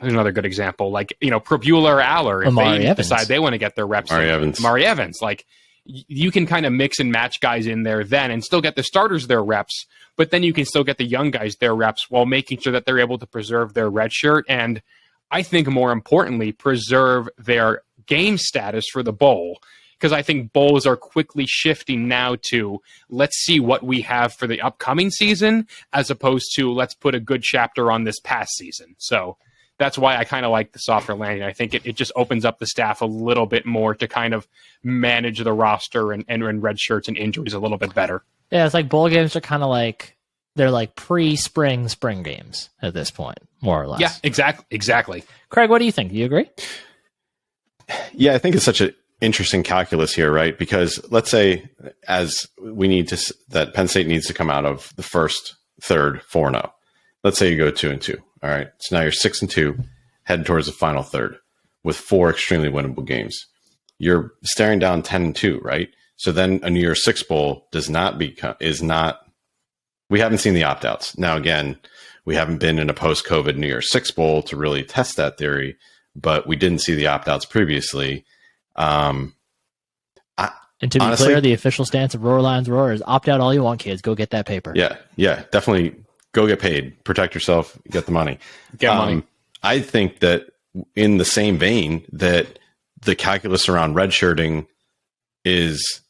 another good example, like, Probula or Aller, if Amari they Evans. decide they want to get their reps. Amari Evans. Like, you can kind of mix and match guys in there then and still get the starters their reps, but then you can still get the young guys their reps while making sure that they're able to preserve their red shirt. And I think more importantly, preserve their game status for the bowl. Because I think bowls are quickly shifting now to let's see what we have for the upcoming season, as opposed to let's put a good chapter on this past season. So that's why I kind of like the softer landing. I think it just opens up the staff a little bit more to kind of manage the roster and red shirts and injuries a little bit better. Yeah, it's like bowl games are kind of like they're like pre-spring spring games at this point, more or less. Yeah, exactly. Craig, what do you think? Do you agree? Yeah, I think it's such an interesting calculus here, right? Because let's say that Penn State needs to come out of the first third 4-0. Let's say you go 2-2. All right. So now you're 6-2, heading towards the final third with 4 extremely winnable games. You're staring down 10-2, right? So then a New Year's Six Bowl we haven't seen the opt-outs. Now, again, we haven't been in a post-COVID New Year's Six Bowl to really test that theory, but we didn't see the opt-outs previously. And to be honestly, clear, the official stance of Roar Lions Roar is opt out all you want, kids. Go get that paper. Yeah, definitely go get paid, protect yourself, get the money. Get money. I think that in the same vein that the calculus around redshirting is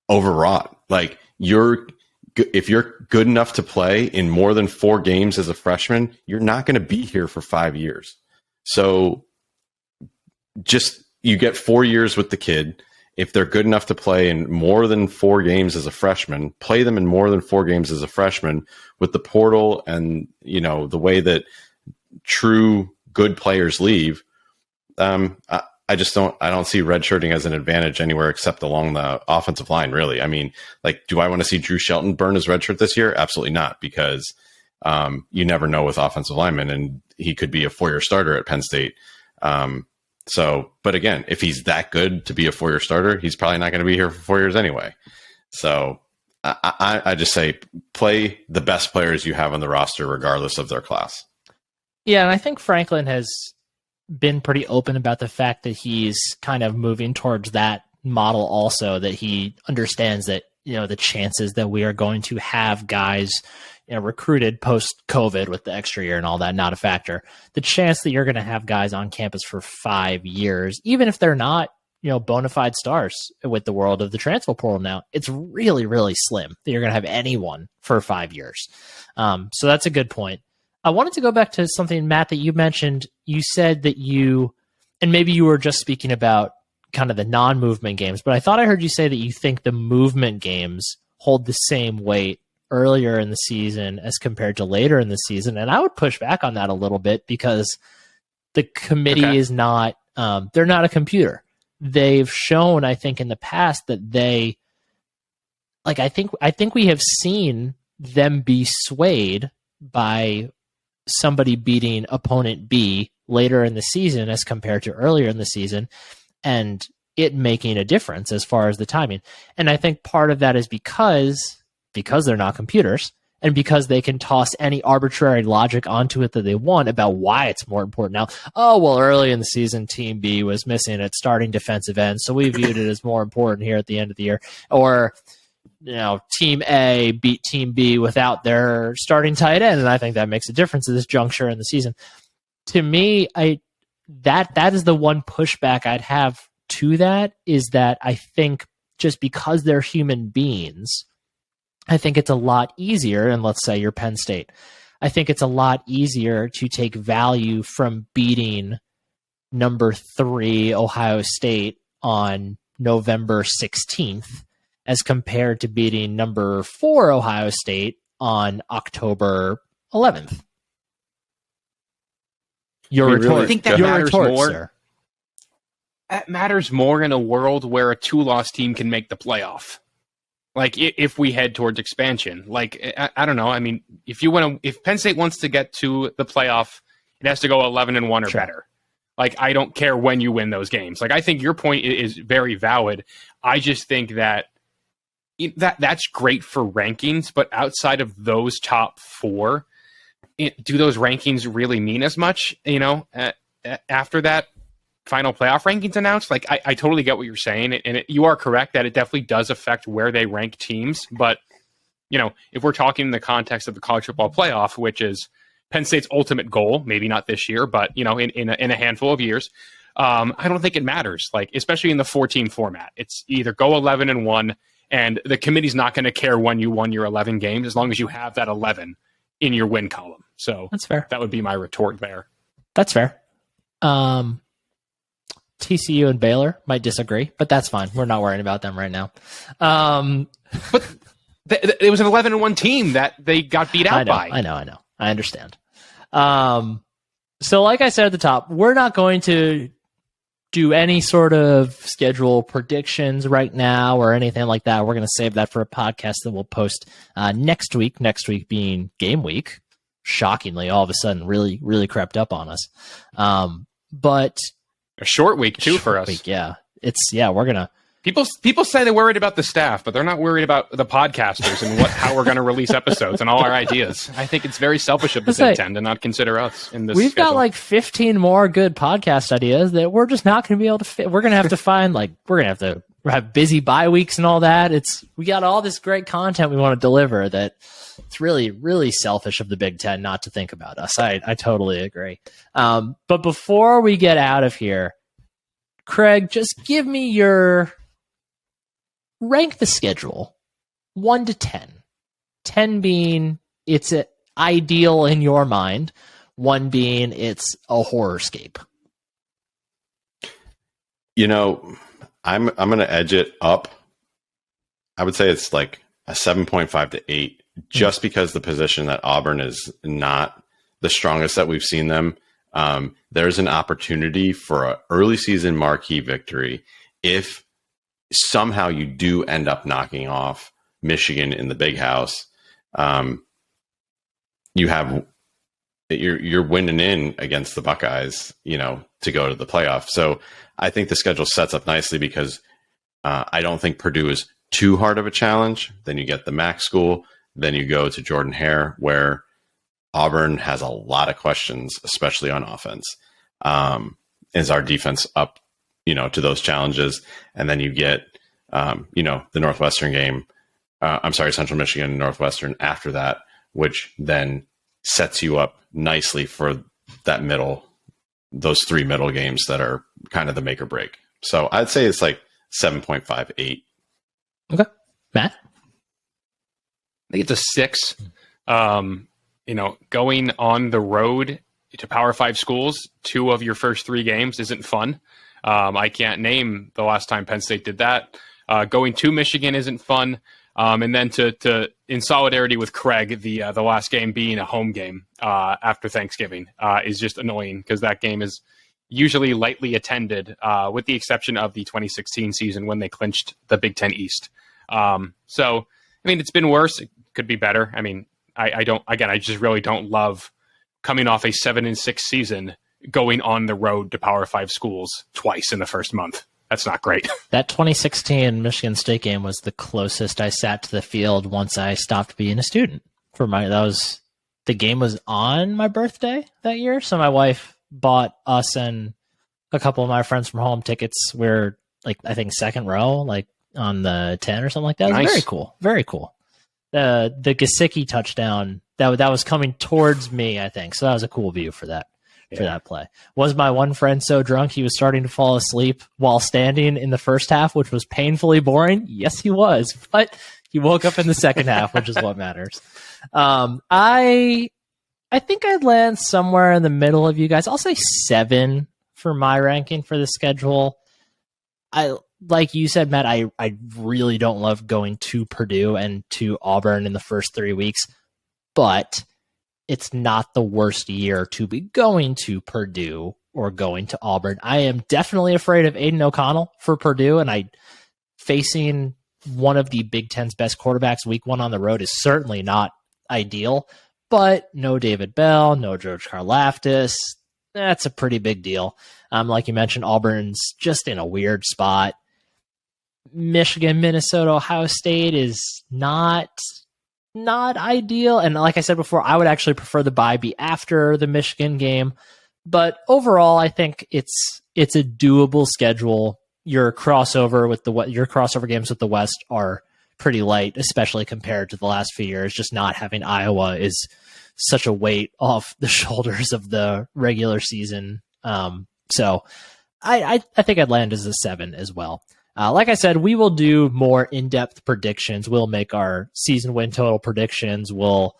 overwrought. Like if you're good enough to play in more than 4 games as a freshman, you're not going to be here for 5 years. So you get 4 years with the kid. If they're good enough to play in more than 4 games as a freshman, play them in more than 4 games as a freshman with the portal and, the way that true good players leave. I don't see redshirting as an advantage anywhere except along the offensive line, really. I mean, like, do I want to see Drew Shelton burn his redshirt this year? Absolutely not, because you never know with offensive linemen, and he could be a 4-year starter at Penn State. But again, if he's that good to be a 4-year starter, he's probably not going to be here for 4 years anyway. So I just say play the best players you have on the roster, regardless of their class. Yeah, and I think Franklin has been pretty open about the fact that he's kind of moving towards that model also, that he understands that, the chances that we are going to have guys recruited post-COVID with the extra year and all that, not a factor. The chance that you're going to have guys on campus for 5 years, even if they're not, bona fide stars with the world of the transfer portal now, it's really, really slim that you're going to have anyone for 5 years. So that's a good point. I wanted to go back to something, Matt, that you mentioned. You said that and maybe you were just speaking about kind of the non-movement games, but I thought I heard you say that you think the movement games hold the same weight earlier in the season as compared to later in the season. And I would push back on that a little bit because the committee is not, they're not a computer. They've shown, I think, in the past that they, like, I think we have seen them be swayed by somebody beating opponent B later in the season as compared to earlier in the season, and it making a difference as far as the timing. And I think part of that is because they're not computers, and because they can toss any arbitrary logic onto it that they want about why it's more important now. Oh, well, early in the season, Team B was missing its starting defensive end, so we viewed it as more important here at the end of the year. Or, Team A beat Team B without their starting tight end, and I think that makes a difference at this juncture in the season. To me, that is the one pushback I'd have to that, is that I think just because they're human beings, I think it's a lot easier, and let's say you're Penn State, I think it's a lot easier to take value from beating number 3 Ohio State on November 16th as compared to beating number 4 Ohio State on October 11th. Your retort, I think that your matters retort, more. sir. That matters more in a world where a 2-loss team can make the playoff. Like, if we head towards expansion, like, I don't know. I mean, if Penn State wants to get to the playoff, it has to go 11-1 or better. Like, I don't care when you win those games. Like, I think your point is very valid. I just think that's great for rankings, but outside of those top 4, do those rankings really mean as much? After that final playoff rankings announced, like, I totally get what you're saying, and you are correct that it definitely does affect where they rank teams. But if we're talking in the context of the college football playoff, which is Penn State's ultimate goal, maybe not this year, but in a handful of years, I don't think it matters. Like, especially in the 4-team format, it's either go 11-1, and the committee's not going to care when you won your 11 games as long as you have that 11 in your win column. So that's fair. That would be my retort there. That's fair. TCU and Baylor might disagree, but that's fine. We're not worrying about them right now. But it was an 11-1 team that they got beat out by. I know. I understand. So like I said at the top, we're not going to do any sort of schedule predictions right now or anything like that. We're going to save that for a podcast that we'll post next week. Next week being game week. Shockingly, all of a sudden, really, really crept up on us. But a short week too for us. We're gonna. People say they're worried about the staff, but they're not worried about the podcasters and how we're going to release episodes and all our ideas. I think it's very selfish of the Big Ten to not consider us in this. We've got like 15 more good podcast ideas that we're just not going to be able to fit. We're going to have to find we're going to have to have busy bye weeks and all that. We got all this great content we want to deliver that it's really, really selfish of the Big Ten not to think about us. I totally agree. But before we get out of here, Craig, just give me your rank the schedule 1 to 10. 10 being it's ideal in your mind, 1 being it's a horrorscape. I'm going to edge it up. I would say it's like a 7.5 to 8, just because the position that Auburn is not the strongest that we've seen them. There's an opportunity for an early season marquee victory if somehow you do end up knocking off Michigan in the Big House. You're winning in against the Buckeyes, to go to the playoff. So I think the schedule sets up nicely because I don't think Purdue is too hard of a challenge. Then you get the MAC school. Then you go to Jordan-Hare, where Auburn has a lot of questions, especially on offense. Is our defense up, to those challenges? And then you get, the Northwestern game. Central Michigan and Northwestern after that, which then sets you up nicely for those 3 middle games that are kind of the make or break. So I'd say it's like 7.5, 8. Okay. Matt? I think it's a 6. Going on the road to Power 5 schools, 2 of your first 3 games isn't fun. I can't name the last time Penn State did that. Going to Michigan isn't fun. And then to in solidarity with Craig, the last game being a home game after Thanksgiving is just annoying because that game is usually lightly attended, with the exception of the 2016 season when they clinched the Big Ten East. So, I mean, it's been worse. It could be better. I mean, I just really don't love coming off a 7-6 season, going on the road to Power 5 schools twice in the first month. That's not great. That 2016 Michigan State game was the closest I sat to the field once I stopped being a student. The game was on my birthday that year, so my wife bought us and a couple of my friends from home tickets. We're like, I think second row, like on the 10 or something like that. It was very cool. Very cool. The Gesicki touchdown that was coming towards me, I think. So that was a cool view for that. For that play. Was my one friend so drunk he was starting to fall asleep while standing in the first half, which was painfully boring? Yes, he was, but he woke up in the second half, which is what matters. I think I'd land somewhere in the middle of you guys. I'll say 7 for my ranking for the schedule. Like you said, Matt, I really don't love going to Purdue and to Auburn in the first 3 weeks, but it's not the worst year to be going to Purdue or going to Auburn. I am definitely afraid of Aiden O'Connell for Purdue, and facing one of the Big Ten's best quarterbacks week 1 on the road is certainly not ideal, but no David Bell, no George Karlaftis. That's a pretty big deal. Like you mentioned, Auburn's just in a weird spot. Michigan, Minnesota, Ohio State is not ideal. And like I said before, I would actually prefer the bye be after the Michigan game. But overall, I think it's a doable schedule. Your crossover games with the West are pretty light, especially compared to the last few years. Just not having Iowa is such a weight off the shoulders of the regular season. So I think I'd land as a 7 as well. Like I said, we will do more in-depth predictions. We'll make our season win total predictions. We'll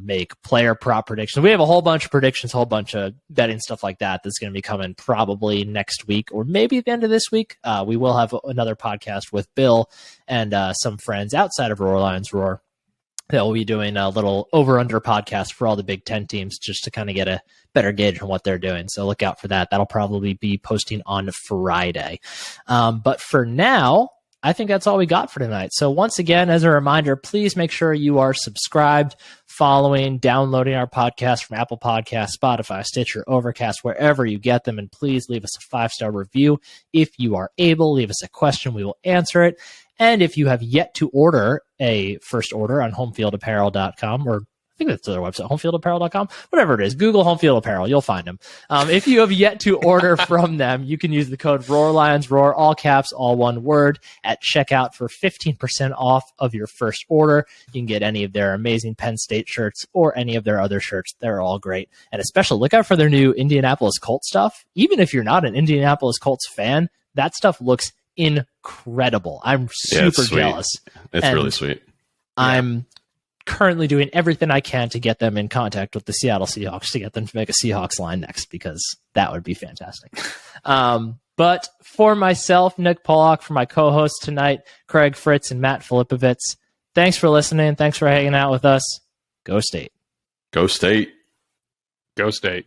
make player prop predictions. We have a whole bunch of predictions, a whole bunch of betting stuff like that that's going to be coming probably next week or maybe at the end of this week. We will have another podcast with Bill and some friends outside of Roar Lions Roar that will be doing a little over-under podcast for all the Big Ten teams just to kind of get a better gauge on what they're doing. So look out for that. That'll probably be posting on Friday. But for now, I think that's all we got for tonight. So once again, as a reminder, please make sure you are subscribed, following, downloading our podcast from Apple Podcasts, Spotify, Stitcher, Overcast, wherever you get them. And please leave us a 5-star review. If you are able, leave us a question. We will answer it. And if you have yet to order a first order on homefieldapparel.com, or I think that's their website, homefieldapparel.com, whatever it is, Google Home Field Apparel, you'll find them. If you have yet to order from them, you can use the code ROARLIONSROAR, all caps, all one word, at checkout for 15% off of your first order. You can get any of their amazing Penn State shirts or any of their other shirts. They're all great. And especially look out for their new Indianapolis Colts stuff. Even if you're not an Indianapolis Colts fan, that stuff looks incredible. I'm super jealous. It's really sweet. I'm currently doing everything I can to get them in contact with the Seattle Seahawks to get them to make a Seahawks line next, because that would be fantastic. But for myself, Nick Pollock, for my co-hosts tonight, Craig Fritz and Matt Filipovitz, thanks for listening. Thanks for hanging out with us. Go State. Go State. Go State.